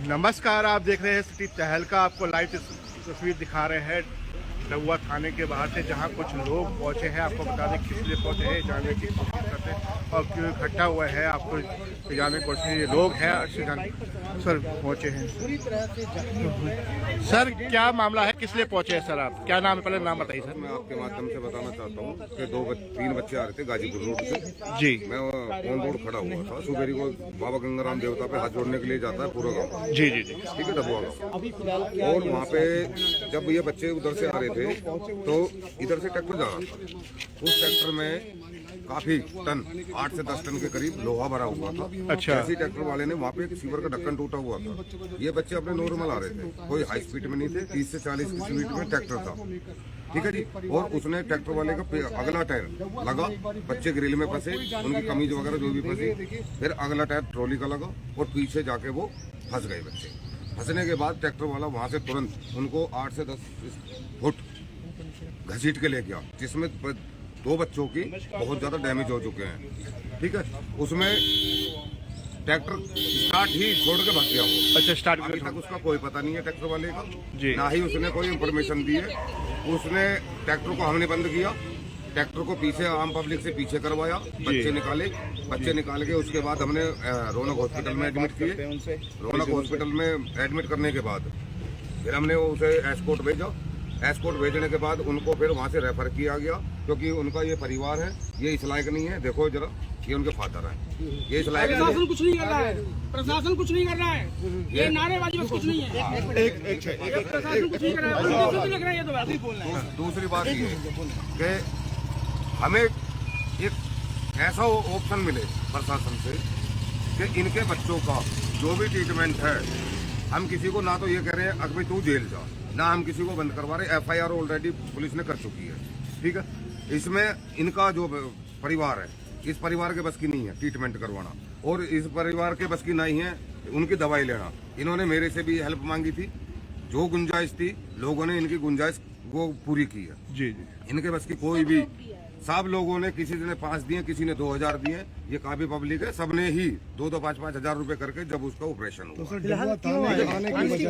नमस्कार, आप देख रहे हैं सिटी तहलका। आपको लाइव तस्वीर दिखा रहे हैं डबुआ थाने के बाहर से, जहां कुछ लोग पहुंचे हैं। आपको बता दें किस लिए पहुंचे हैं, जानने की कोशिश करते हैं और क्यों इकट्ठा हुआ है आपको जानने की कोशिश। ये लोग हैं सर पहुंचे हैं। सर क्या मामला है, किस लिए पहुंचे हैं सर आप? क्या नाम है, पहले नाम बताइए सर। मैं आपके माध्यम से बताना चाहता हूँ कि 3 बच्चे आ रहे थे गाजीपुर रोड से। जी, मैं ऑन रोड खड़ा हुआ था। सुबेरी को बाबा गंगाराम देवता पे हाथ जोड़ने के लिए जाता है पूरा गाँव। जी जी जी, ठीक है, डबुआ गाँव। और वहाँ पे जब ये बच्चे उधर से आ रहे थे तो इधर से ट्रैक्टर जा रहा था। उस ट्रैक्टर में काफी टन 8 से 10 टन के करीब लोहा भरा हुआ था। अच्छा। ऐसी ट्रैक्टर वाले ने वहाँ पे एक सीवर का ढक्कन टूटा हुआ था। ये बच्चे अपने नॉर्मल आ रहे थे, कोई हाई स्पीड में नहीं थे। 30 से 40 की स्पीड में ट्रैक्टर था, ठीक है जी। और उसने ट्रैक्टर वाले का अगला टायर लगा, बच्चे ग्रिल में फंसे, उनकी कमीज वगैरह जो भी फंसी। फिर अगला टायर ट्रॉली का लगा और पीछे जाके वो फंस गए बच्चे। फंसने के बाद ट्रैक्टर वाला वहाँ से तुरंत उनको 8 से 10 फुट घसीट के ले गया, जिसमें 2 बच्चों की बहुत ज्यादा डैमेज हो चुके हैं, ठीक है। उसमें ट्रैक्टर स्टार्ट ही छोड़ के भाग गया वो। अच्छा, स्टार्ट अभी तक उसका कोई पता नहीं है ट्रैक्टर वाले का जी। ना ही उसने कोई इन्फॉर्मेशन दी है। उसने ट्रैक्टर को हमने बंद किया, ट्रैक्टर को पीछे आम पब्लिक से पीछे करवाया, बच्चे निकाल के उसके बाद हमने रौनक हॉस्पिटल में एडमिट किए। रौनक हॉस्पिटल में एडमिट करने के बाद फिर हमने उसे एस्कॉर्ट भेजा। एस्कॉर्ट भेजने के बाद उनको फिर वहाँ से रेफर किया गया, क्योंकि उनका ये परिवार है, ये इस लायक नहीं है। देखो जरा, ये उनके फादर है, ये इस लायक प्रशासन कुछ नहीं कर रहा है। प्रशासन कुछ नहीं कर रहा है। ये नारेबाजी में कुछ नहीं है। प्रशासन कुछ नहीं कर रहा है। ये तो बात ही बोलना है। दूसरी बात ये कि हमें एक ऐसा ऑप्शन मिले प्रशासन से कि इनके बच्चों का जो भी ट्रीटमेंट है, हम किसी को ना तो ये कह रहे हैं अगर तू जेल जा, ना हम किसी को बंद करवा रहे। FIR ऑलरेडी पुलिस ने कर चुकी है, ठीक है। इसमें इनका जो परिवार है, इस परिवार के बस की नहीं है ट्रीटमेंट करवाना, और इस परिवार के बस की नहीं है उनकी दवाई लेना। इन्होंने मेरे से भी हेल्प मांगी थी, जो गुंजाइश थी लोगों ने इनकी गुंजाइश वो पूरी की है। जी जी, इनके बस की कोई भी, सब लोगों ने, किसी ने 5 दिए, किसी ने 2000 दिए। ये काफी पब्लिक है, सबने ही 2-2, 5-5 हजार रुपए करके जब उसका ऑपरेशन हुआ। तो डबुआ थाने आने की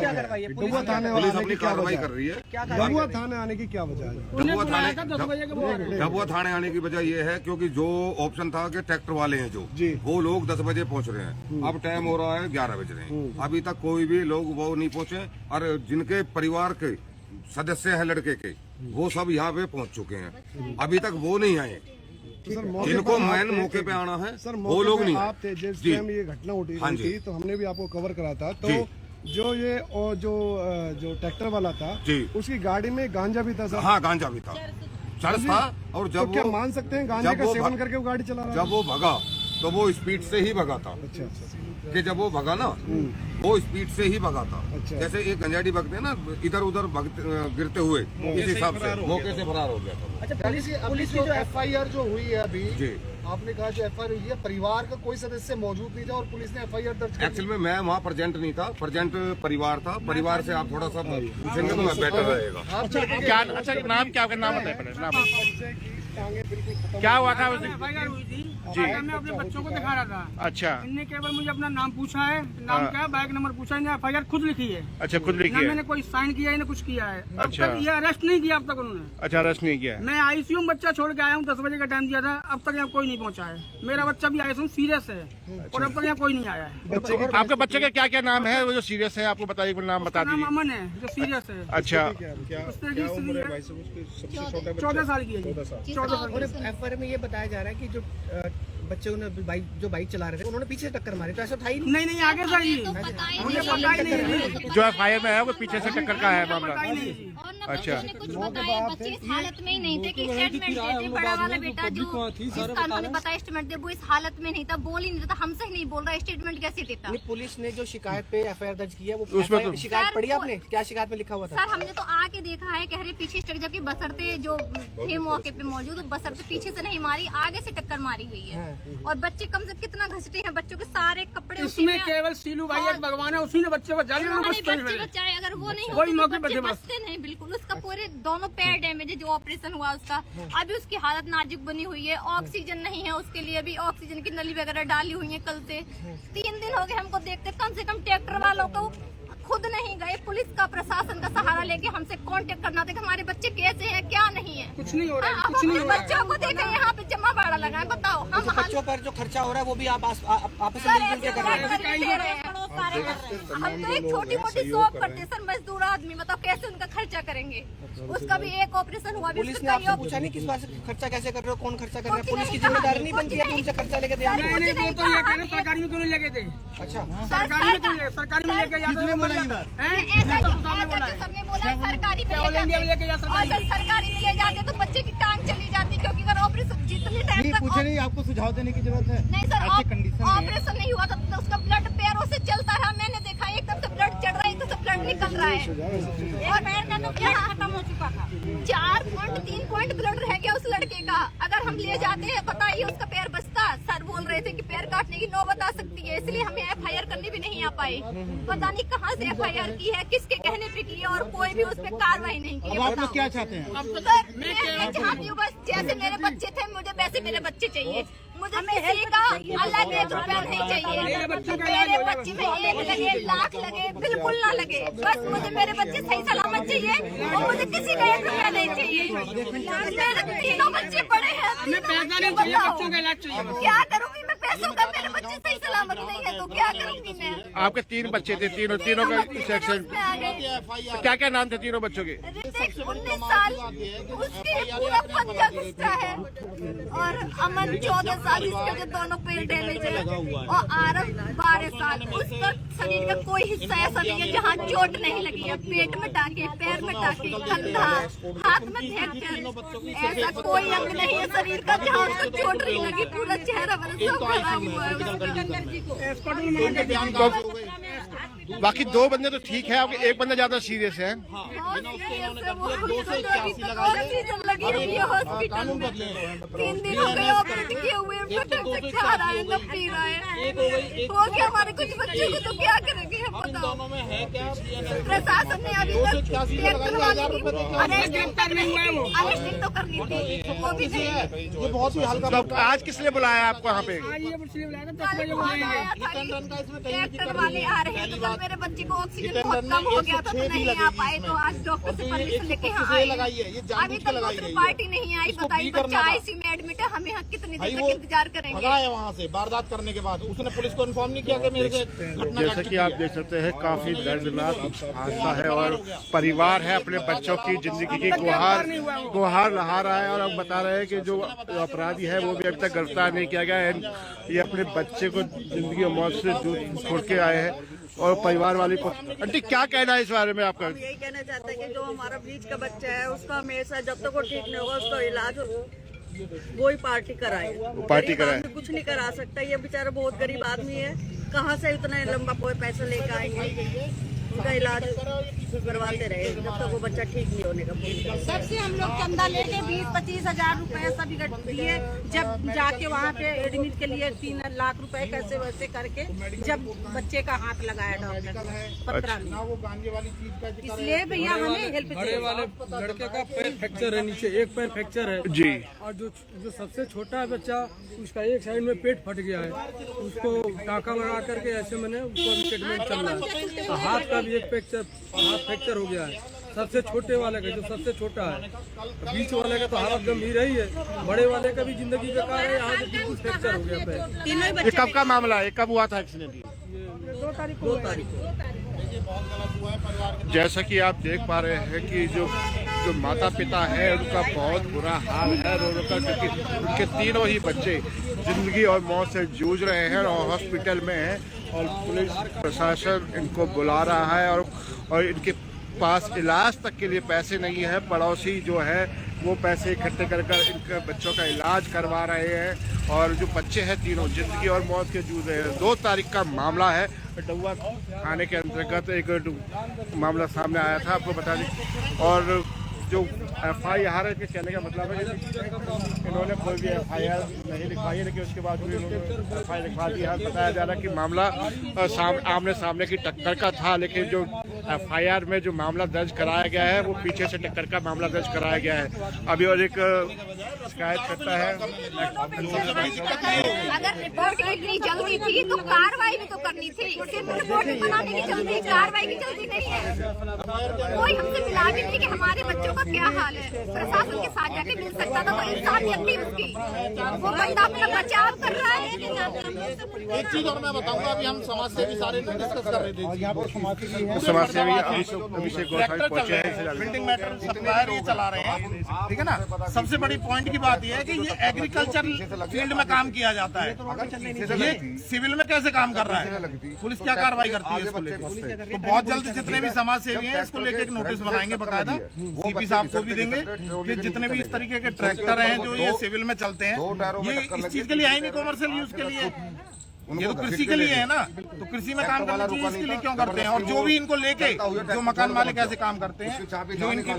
पुलिस अपनी कार्रवाई कर रही है। डबुआ थाने आने की क्या वजह है? डबुआ थाने आने की वजह यह है क्योंकि जो ऑप्शन था कि ट्रैक्टर वाले हैं जो, वो लोग 10 बजे पहुंच रहे हैं। अब टाइम हो रहा है 11 बज रहे हैं, अभी तक कोई भी लोग वो नहीं पहुंचे। और जिनके परिवार के सदस्य हैं लड़के के, वो सब यहाँ पे पहुंच चुके हैं, अभी तक वो नहीं आए। जिनको मैन मौके पे आना है सर, वो लोग नहीं। आप थे जिस टाइम ये घटना उठी थी, तो हमने भी आपको कवर करा था। तो जो ट्रैक्टर वाला था जी, उसकी गाड़ी में गांजा भी था सर? हाँ, गांजा भी था, चरस था। और जब तो क्या मान सकते हैं गांजे का सेवन करके वो गाड़ी चला रहा? जब वो भगा तो वो स्पीड से ही भगा था। अच्छा, कि जब वो भगा ना, वो स्पीड से ही भगा था। अच्छा। जैसे एक गंजाड़ी भगते हैं ना, इधर उधर गिरते हुए, इस हिसाब से मौके से फरार हो गया था। अच्छा, पुलिस की जो FIR जो हुई है अभी जी, आपने कहा जो FIR हुई है, परिवार का कोई सदस्य मौजूद नहीं था और पुलिस ने FIR दर्ज कर एक्चुअल में मैं वहाँ प्रेजेंट नहीं था, प्रेजेंट परिवार था। परिवार से आप थोड़ा सा पूछेंगे तो बेटर रहेगा। क्या अच्छा नाम, क्या आपका नाम बताइए पहले, नाम क्या हुआ था उस दिन? FIR हुई थी जी। मैं अपने बच्चों को दिखा रहा था। अच्छा, इनने केवल मुझे अपना नाम पूछा है, नाम क्या है, बाइक नंबर पूछा है। FIR खुद लिखी है। अच्छा, खुद लिखी ना है। मैंने कोई साइन किया है, ना कुछ किया है। अब अच्छा। तक ये अरेस्ट नहीं किया अब तक उन्होंने। अच्छा, अरेस्ट नहीं किया। मैं ICU में बच्चा छोड़ के आया हूँ, 10 बजे का टाइम दिया था, अब तक यहाँ कोई नहीं पहुँचा है। मेरा बच्चा भी ICU सीरियस है और अब तक यहाँ कोई नहीं आया है। आपके बच्चे का क्या क्या नाम है, वो जो सीरियस है? आपको बताइए, नाम बता नाम दीजिए। अमन है, जो सीरियस है। अच्छा, 14 साल की है जी। 14 साल की। FIR में ये बताया जा रहा है कि जो बच्चों ने बाइक चला रहे थे, उन्होंने पीछे टक्कर मारी, तो ऐसा था ही नहीं। नहीं, आगे था जी, मुझे पता ही नहीं। जो FIR में है वो पीछे से टक्कर का है मामला। अच्छा, कुछ बताया, बच्चे इस हालत में ही नहीं थे कि स्टेटमेंट देते। बड़ा वाला बेटा जो जिसका उन्होंने बताया स्टेटमेंट दे, वो इस हालत में नहीं था, बोल ही नहीं रहा था, हमसे ही नहीं बोल रहा, स्टेटमेंट कैसे देता? पुलिस ने जो शिकायत पे FIR दर्ज की है, वो उसमें तो शिकायत पढ़ी आपने? क्या शिकायत में लिखा हुआ था? सर हमने तो आके देखा है, कह रहे पीछे से, जबकि बसरते जो थे मौके पे मौजूद, बसरते पीछे से नहीं मारी, आगे से टक्कर मारी हुई है। और बच्चे कम से कितना घसटे हैं, बच्चों के सारे कपड़े इसमें केवल सीलू भाई एक भगवान है, उसी ने बच्चे को जाली में बचाए। अगर वो नहीं वही मौके होते पे तो बचते नहीं। बिल्कुल, उसका पूरे दोनों पैर डैमेज है, जो ऑपरेशन हुआ उसका। अभी उसकी हालत नाजुक बनी हुई है, ऑक्सीजन नहीं है उसके लिए, अभी ऑक्सीजन की नली वगैरह डाली हुई है। कल से 3 दिन हो गए हमको देखते, कम से कम ट्रैक्टर वालों को पुलिस का प्रशासन का सहारा लेके हमसे कांटेक्ट करना था कि हमारे बच्चे कैसे हैं क्या नहीं है। कुछ नहीं हो रहा है, हाँ, कुछ नहीं हो रहा है। बच्चों को देखे यहाँ पे जमा भाड़ा लगा है, बताओ हम बच्चों पर जो खर्चा हो रहा है वो भी आप आपस में मिलजुल के कर रहे हैं। हम तो एक छोटी मोटी शॉप करते हैं सर, मजदूर आदमी, बताओ कैसे उनका खर्चा करेंगे। उसका भी एक ऑपरेशन हुआ, पुलिस ने आपसे पूछा नहीं किस बात से खर्चा कैसे कर रहे हो, कौन खर्चा कर रहा है? पुलिस की जिम्मेदारी नहीं बनती है कि उनसे खर्चा लेके दे। नहीं नहीं, वो तो ये कहना सरकारी में क्यों नहीं लगे थे? अच्छा, सरकारी में क्यों नहीं, सरकारी में लेके जाते हैं बोला सबने बोला है सरकारी में लेके जा, और अगर सरकारी में ले जाते तो बच्चे की टांग चली जाती, क्योंकि अगर ऑपरेशन जितने टाइम तक पूछे नहीं, आपको सुझाव देने की जरूरत है। नहीं सर, ऑपरेशन नहीं हुआ था तो उसका ब्लड पैरों से चलता रहा, मैंने देखा एकदम से ब्लड चढ़ रहा है, एकदम से ब्लड निकल रहा है और पैर का तो क्या खत्म हो चुका था। 4.3 पॉइंट ब्लड रह गया उस लड़के का। अगर हम ले जाते हैं बताइए उसका पैर बचता। सर बोल रहे थे कि पैर काटने की नौबत आ सकती है, इसलिए हमें FIR करनी भी नहीं आ पाई। पता नहीं कहाँ से FIR की है, किसके कहने पे की है और कोई भी उस पर कार्रवाई नहीं की। आप लोग क्या चाहते हैं? सर मैं चाहती हूँ बस जैसे मेरे बच्चे थे मुझे वैसे मेरे बच्चे चाहिए। मुझे किसी का अलग 1 रुपया नहीं चाहिए। मेरे बच्चे में 1 लगे, लाख लगे, बिल्कुल ना लगे, बस मुझे मेरे बच्चे सही सलामत चाहिए और मुझे किसी का 1 रुपया नहीं चाहिए। मेरे तीनों बच्चे बड़े हैं, हमें पैसा नहीं चाहिए, बच्चों का इलाज चाहिए। क्या करूँगी मैं पैसों का? मेरे बच्चे सही सलामत नहीं है तो क्या करूँगी मैं? आपके 3 बच्चे थे, तीनों का सेक्शन, क्या क्या नाम थे तीनों बच्चों के? ऋतिक 19 साल, उसके पूरा पंजा घिसता है, और अमन 14 साल, इसके जो दोनों पैर डैमेज है, और आरव 12 साल। उसका शरीर का कोई हिस्सा ऐसा नहीं है जहाँ चोट नहीं लगी है। पेट में टाके, पैर में टाके, कंधा, हाथ में फ्रैक्चर, ऐसा कोई अंग नहीं है शरीर का जहाँ उसको चोट नहीं लगी। पूरा चेहरा सब खराब हुआ है उसका। बाकी 2 बंदे तो ठीक है, आपके 1 बंदा ज्यादा सीरियस है। लगी हुई है हॉस्पिटल में, 3 दिन हो गए ऑपरेट किए हुए, से खा रहा है, न पी रहा है। हो गया हमारे कुछ बच्चों को, तो क्या करेंगे हम बताओ? प्रशासन ने अभी तक ट्रैक्टर वाले की अरेस्टिंग तो करनी थी, वो भी नहीं। तो आज किस लिए बुलाया आपको यहाँ पे? ट्रैक्टर वाले आ रहे हैं तो कल मेरे बच्चे को ऑक्सीजन बहुत कम हो गया था तो नहीं आ पाए, तो आज डॉक्टर से परमिशन लेके यहाँ आए। अभी तक दूसरी पार्टी नहीं आई। बताइए बच्चा ICU में एडमिट है, हम यहाँ कितनी देर तक इंतजार करेंगे? वहाँ से वारदात करने के बाद उसने पुलिस को इन्फॉर्म नहीं किया कि मेरे से जैसे कि आप देख सकते हैं काफी दर्दनाक हादसा है और परिवार है अपने बच्चों की जिंदगी की गुहार लहा रहा है, और अब बता रहे हैं कि जो अपराधी है वो भी अभी तक गिरफ्तार नहीं किया गया है। ये अपने बच्चे को जिंदगी और मौत से छोड़ के आए हैं और परिवार वाले को। आंटी क्या कहना है इस बारे में आपका? हम यही कहना चाहते हैं कि जो हमारा बीच का बच्चा है उसका हमेशा जब तक वो ठीक नहीं होगा उसका इलाज वो ही पार्टी कराए। पार्टी कराए, कुछ नहीं करा सकता। ये बेचारा बहुत गरीब आदमी है, कहाँ से इतना लंबा कोई पैसा लेकर आएंगे? उनका इलाज करवाते रहे जब तक वो बच्चा ठीक नहीं होने का। सबसे हम लोग चंदा लेके 20-25 हजार रुपए सब इकट्ठे किए, जब जाके वहाँ पे एडमिट के लिए 3 लाख रुपए कैसे वैसे करके जब बच्चे का हाथ लगाया डॉक्टर 15 में। इसलिए भैया हमें हेल्प चाहिए। वाले लड़के का पैर फ्रैक्चर है, नीचे एक पैर फ्रैक्चर है जी, और जो सबसे छोटा है बच्चा उसका एक साइड में पेट फट गया है, उसको टाका लगा करके ऐसे मैंने उसको ट्रीटमेंट चल रहा है। हाथ का भी एक हाथ फ्रैक्चर हो गया है, सबसे छोटे वाले का, जो सबसे छोटा है। बीच वाले का तो हालत गंभीर ही है, बड़े वाले का भी जिंदगी बेकार है। यहाँ से बिल्कुल फ्रैक्चर हो गया पैर। ये कब का मामला है, कब हुआ था एक्सीडेंट? 2 तारीख को। जैसा कि आप देख पा रहे हैं कि जो माता पिता है उनका बहुत बुरा हाल है रो का, क्योंकि उनके तीनों ही बच्चे जिंदगी और मौत से जूझ रहे हैं और हॉस्पिटल में हैं और पुलिस प्रशासन इनको बुला रहा है और इनके पास इलाज तक के लिए पैसे नहीं है। पड़ोसी जो है वो पैसे इकट्ठे कर इनके बच्चों का इलाज करवा रहे हैं और जो बच्चे हैं तीनों जिंदगी और मौत के जूझ रहे हैं। 2 तारीख का मामला है, डुआ थाने के अंतर्गत एक मामला सामने आया था, आपको बता दें। और जो FIR के कहने का मतलब है इन्होंने कोई भी FIR नहीं लिखवाई है, लेकिन उसके बाद भी इन्होंने FIR लिखवा दी है। बताया जा रहा है कि मामला आमने सामने की टक्कर का था, लेकिन जो FIR में जो मामला दर्ज कराया गया है वो पीछे से टक्कर का मामला दर्ज कराया गया है। अभी और एक शिकायत करता है। अगर रिपोर्ट इतनी जल्दी थी तो कार्रवाई भी तो करनी थी, सिर्फ रिपोर्ट बनाने की जल्दी, कार्रवाई की जल्दी नहीं है। कोई हमसे मिला भी नहीं कि हमारे बच्चों का क्या हाल है। प्रशासन के साथ जाके मिल सकता था तो इंसानियत थी उसकी। वो बंदा अपना बचाव कर रहा है। एक चीज और मैं बताऊंगा, अभी हम समाज सेवी सारे डिस्कस कर रहे थे, समाज सेवी अभिषेक गोसाई पहुंचे हैं, बिल्डिंग मैटर सप्लायर ये चला रहे हैं, ठीक है ना। सबसे बड़ी पॉइंट की बात यह है कि ये एग्रीकल्चर फील्ड में काम किया जाता है, ये सिविल में कैसे काम कर रहा है, पुलिस क्या कार्रवाई करती है इसको लेकर। तो बहुत जल्द जितने भी समाज सेवी हैं इसको लेकर एक नोटिस बनाएंगे बकायदा, CP साहब को भी देंगे कि जितने भी इस तरीके के ट्रैक्टर हैं जो ये सिविल में चलते हैं, ये इस चीज के लिए है नहीं, कॉमर्शियल यूज के लिए, ये तो कृषि के लिए है ना। तो कृषि में काम करना चाहिए, इसके लिए क्यों करते हैं। और जो भी इनको लेके जो मकान मालिक ऐसे काम करते हैं, जो इनके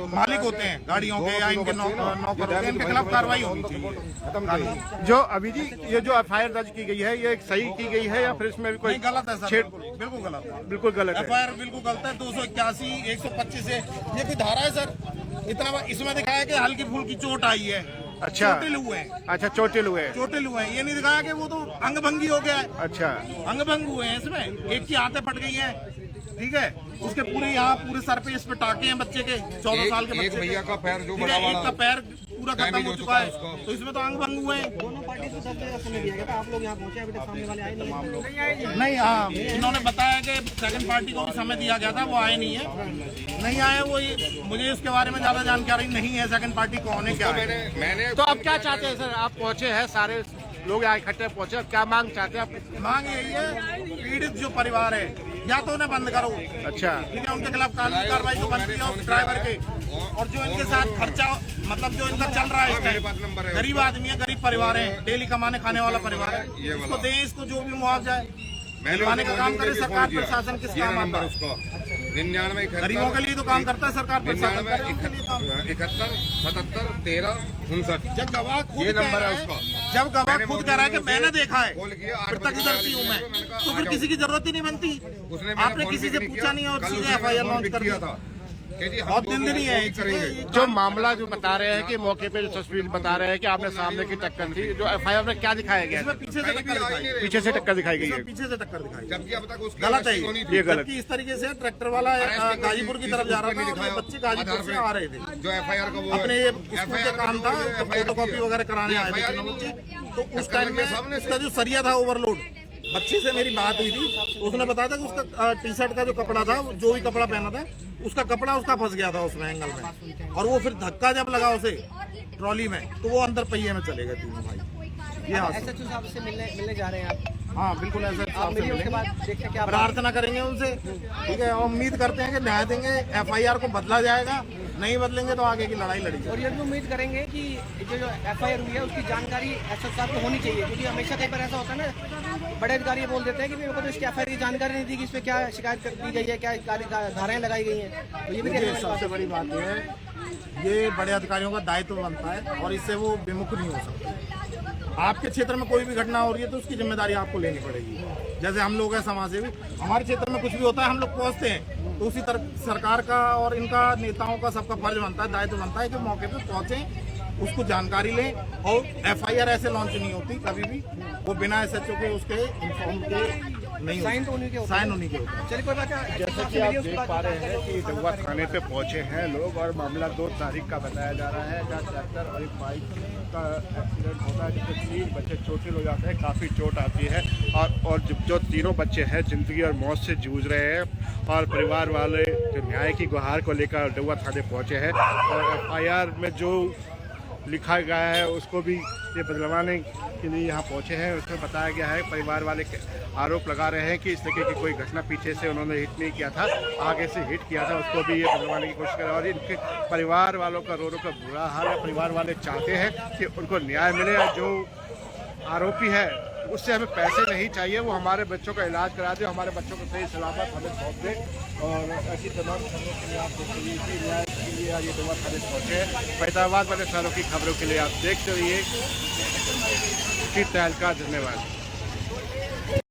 मालिक होते हैं गाड़ियों के या इनके नौकर होते हैं, इनके खिलाफ कार्रवाई होनी चाहिए। जो अभी जी ये जो FIR दर्ज की गई है ये सही की गई है या फिर इसमें भी कोई गलत है सर? बिल्कुल गलत है, बिल्कुल गलत है। FIR बिल्कुल गलत है। 281, 125 है, ये कोई धारा है सर? इतना इसमें दिखाया कि हल्की फुल्की चोट आई है। अच्छा, चोटिल हुए हैं। अच्छा, चोटिल हुए हैं, चोटिल हुए हैं, ये नहीं दिखाया कि वो तो अंगभंगी हो गया है। अच्छा, अंगभंग हुए हैं इसमें, एक की आंतें फट गई हैं, ठीक है, उसके पूरे यहाँ पूरे सर पे इस पे टाके हैं बच्चे के, 14 साल के बच्चे के। भैया का पैर जो ठीक है, एक का पैर पूरा खत्म हो चुका है, तो इसमें तो अंगभंग हुए हैं। दोनों पार्टी को सब जगह समय दिया गया था, आप लोग यहाँ पहुंचे, अभी तक सामने वाले आए नहीं। नहीं, हाँ, इन्होंने बताया कि सेकंड पार्टी को भी समय दिया गया था, वो आए नहीं है, नहीं आए वो। मुझे इसके बारे में ज्यादा जानकारी नहीं है, सेकंड पार्टी कौन है क्या है। मैंने तो अब क्या चाहते हैं सर? आप पहुंचे हैं, सारे लोग यहाँ इकट्ठे पहुंचे, अब क्या मांग चाहते हैं आप? मांग यही है, पीड़ित जो परिवार है या तो उन्हें बंद करो, अच्छा, ठीक है, उनके खिलाफ कानूनी कार्रवाई तो बनती है उस ड्राइवर के, और जो इनके साथ खर्चा मतलब जो इनका चल रहा है इस टाइम, गरीब आदमी है, गरीब परिवार है, डेली कमाने खाने वाला परिवार है, इसको दें, इसको जो भी मुआवजा है दिलवाने का काम करे सरकार प्रशासन। किस काम आता है? 99 गरीबों के लिए तो काम करता है सरकार प्रशासन। 71 77 13 59 जब गवाह खुद ये कह नंबर रहा है है, उसका। जब गवाह खुद कह रहा है कि मैंने देखा है, कॉल किया, 8 फिर तक इधर हूँ मैं, तो फिर किसी की जरूरत ही नहीं बनती। उसने आपने किसी से पूछा नहीं और सीधे FIR लॉन्च कर दिया था। बहुत दिन नहीं है करेंगे। जो मामला जो बता रहे हैं कि मौके पे जो तस्वीर बता रहे हैं कि आपने सामने की टक्कर थी, जो FIR में क्या दिखाया गया है? पीछे से टक्कर दिखाई, पीछे से टक्कर दिखाई गई है, पीछे से टक्कर दिखाई, जबकि अब तक उसकी गलत है ये गलत। जबकि इस तरीके से ट्रैक्टर वाला गाजीपुर की तरफ जा रहा था और ये बच्चे गाजीपुर से आ रहे थे, जो FIR का वो अपने स्कूल के काम था, फोटोकॉपी वगैरह कराने आए थे तीनों बच्चे। तो उस टाइम में उसका जो सरिया था ओवरलोड, बच्चे से मेरी बात हुई थी, उसने बताया था कि उसका टी-शर्ट का जो कपड़ा था, जो भी कपड़ा पहना था, उसका कपड़ा उसका फंस गया था उसमें एंगल में, और वो फिर धक्का जब लगा उसे ट्रॉली में, तो वो अंदर पहिए में चले गए तीनों भाई। ये SHO साहब से मिलने जा रहे हैं आप? हाँ बिल्कुल, ऐसे आप मिलिए, उसके बाद देखते हैं क्या प्रार्थना करेंगे उनसे, ठीक है, और उम्मीद करते हैं कि न्याय देंगे, FIR को बदला जाएगा, नहीं बदलेंगे तो आगे की लड़ाई लड़ी। और ये भी उम्मीद करेंगे कि जो FIR हुई है उसकी जानकारी SHO साहब को होनी चाहिए, क्योंकि हमेशा कई बार ऐसा होता है ना, बड़े अधिकारी बोल देते हैं कि मेरे को तो इसकी FIR की जानकारी नहीं थी कि इस पर क्या शिकायत कर दी गई है, क्या धाराएं लगाई गई हैं। तो ये भी सबसे बड़ी बात है, ये बड़े अधिकारियों का दायित्व बनता है और इससे वो विमुख नहीं हो सकते। आपके क्षेत्र में कोई भी घटना हो रही है तो उसकी जिम्मेदारी आपको लेनी पड़ेगी। जैसे हम लोग हैं समाज सेवी, हमारे क्षेत्र में कुछ भी होता है हम लोग पहुंचते हैं, तो उसी तरह सरकार का और इनका नेताओं का सबका फर्ज बनता है, दायित्व बनता है कि मौके पे पहुंचे, उसको जानकारी लें, और FIR ऐसे लॉन्च नहीं होती कभी भी, वो बिना SHO के उसके इन्फॉर्म के नहीं, साइन तो उन्हीं के होते हैं। साइन उन्हीं के होते हैं। चलिए कोई बात नहीं, जैसा कि आप देख पा रहे हैं कि डुआ थाने पे पहुंचे हैं लोग, और मामला 2 तारीख का बताया जा रहा है, जहाँ ट्रैक्टर और एक बाइक का एक्सीडेंट होता है जिससे 3 बच्चे चोटिल हो जाते हैं, काफ़ी चोट आती है, और जो तीनों बच्चे हैं ज़िंदगी और मौत से जूझ रहे हैं, और परिवार वाले जो न्याय की गुहार को लेकर डुआ थाने पहुँचे हैं, और FIR में जो लिखा गया है उसको भी ये बदलवाने के लिए यहाँ पहुँचे हैं। उसमें बताया गया है, परिवार वाले आरोप लगा रहे हैं कि इस तरीके की कोई घटना पीछे से उन्होंने हिट नहीं किया था, आगे से हिट किया था, उसको भी ये बदलवाने की कोशिश कर रहे हैं। और इनके परिवार वालों का रो का बुरा हाल है, परिवार वाले चाहते हैं कि उनको न्याय मिले, और जो आरोपी है उससे हमें पैसे नहीं चाहिए, वो हमारे बच्चों का इलाज करा दे, हमारे बच्चों को सही सलामत हमें सौंप दे। और ऐसी तमाम खबरों के लिए आप देखते रहिए न्याय के लिए ये डुआ थाने पहुँचे हैं। फैजाबाद वाले शहरों की खबरों के लिए आप देखते रहिए। तहलका, धन्यवाद।